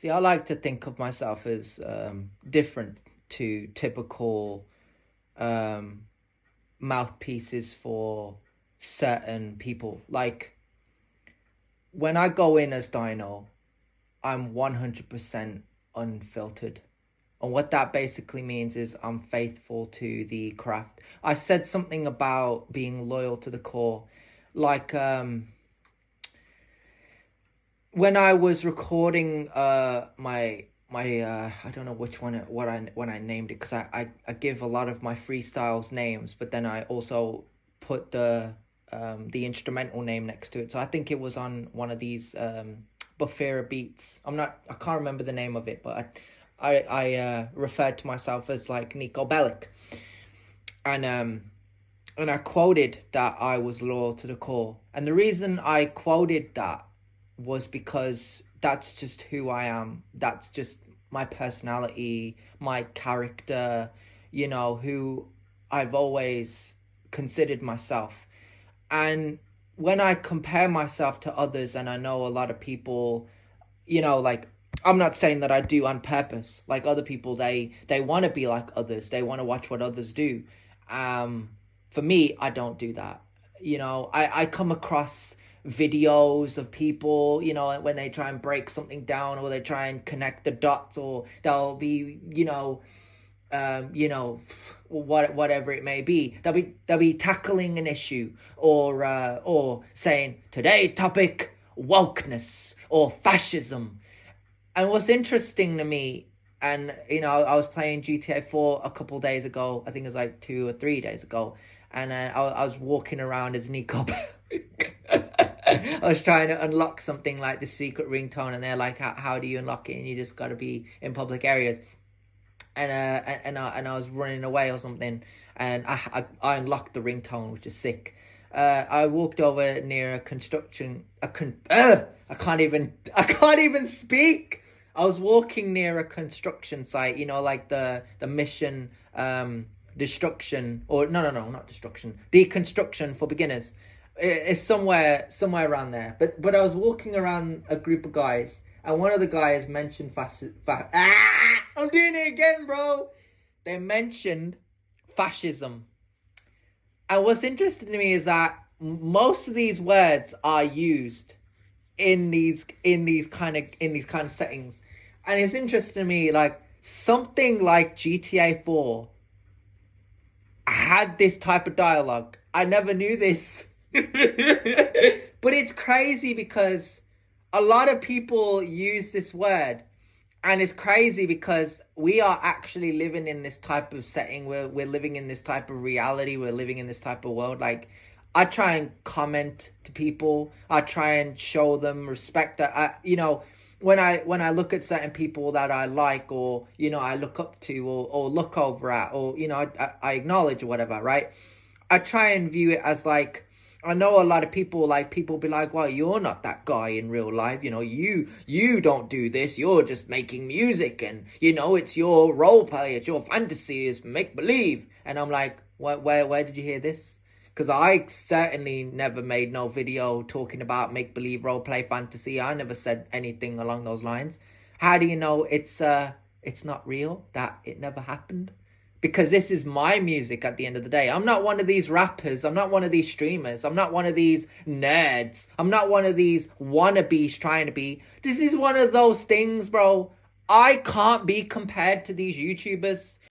See, I like to think of myself as different to typical um, mouthpieces for certain people. Like when I go in as Dino, I'm 100% unfiltered. And what that basically means is I'm faithful to the craft. I said something about being loyal to the core. Like when I was recording my I don't know which one what I when I named it, because I give a lot of my freestyles names, but then I also put the instrumental name next to it. So I think it was on one of these Buffera beats. I can't remember the name of it, but I referred to myself as like Nico Bellic, and I quoted that I was loyal to the core. And the reason I quoted that was because that's just who I am. That's just my personality, my character, who I've always considered myself. And when I compare myself to others, and I know a lot of people, like, I'm not saying that I do on purpose. Like other people, they want to be like others. They want to watch what others do. For me, I don't do that. I come across videos of people, when they try and break something down, or they try and connect the dots, or they'll be, whatever it may be, they'll be tackling an issue, or saying today's topic, wokeness or fascism. And what's interesting to me, and I was playing GTA 4 a couple days ago. I think it was like 2 or 3 days ago, and I was walking around as Nico. I was trying to unlock something like the secret ringtone, and they're like, "How do you unlock it?" And you just got to be in public areas. And I was running away or something, and I unlocked the ringtone, which is sick. I walked over near a construction. I can't even speak. I was walking near a construction site. Like the mission destruction, or no, not destruction, deconstruction for beginners. It's somewhere around there. But I was walking around a group of guys, and one of the guys mentioned I'm doing it again, bro. They mentioned fascism. And what's interesting to me is that most of these words are used in these kind of settings. And it's interesting to me, like something like GTA 4 had this type of dialogue. I never knew this. But it's crazy because a lot of people use this word, and it's crazy because we are actually living in this type of setting. We're living in this type of reality. We're living in this type of world. Like, I try and comment to people. I try and show them respect. That when I look at certain people that I like, or I look up to, or look over at, or I acknowledge or whatever, right? I try and view it as like, I know a lot of people, like, people be like, well, you're not that guy in real life. You don't do this. You're just making music, and, it's your role play. It's your fantasy. It's make believe. And I'm like, where did you hear this? Because I certainly never made no video talking about make believe, role play, fantasy. I never said anything along those lines. How do you know it's not real, that it never happened? Because this is my music at the end of the day. I'm not one of these rappers. I'm not one of these streamers. I'm not one of these nerds. I'm not one of these wannabes trying to be. This is one of those things, bro. I can't be compared to these YouTubers.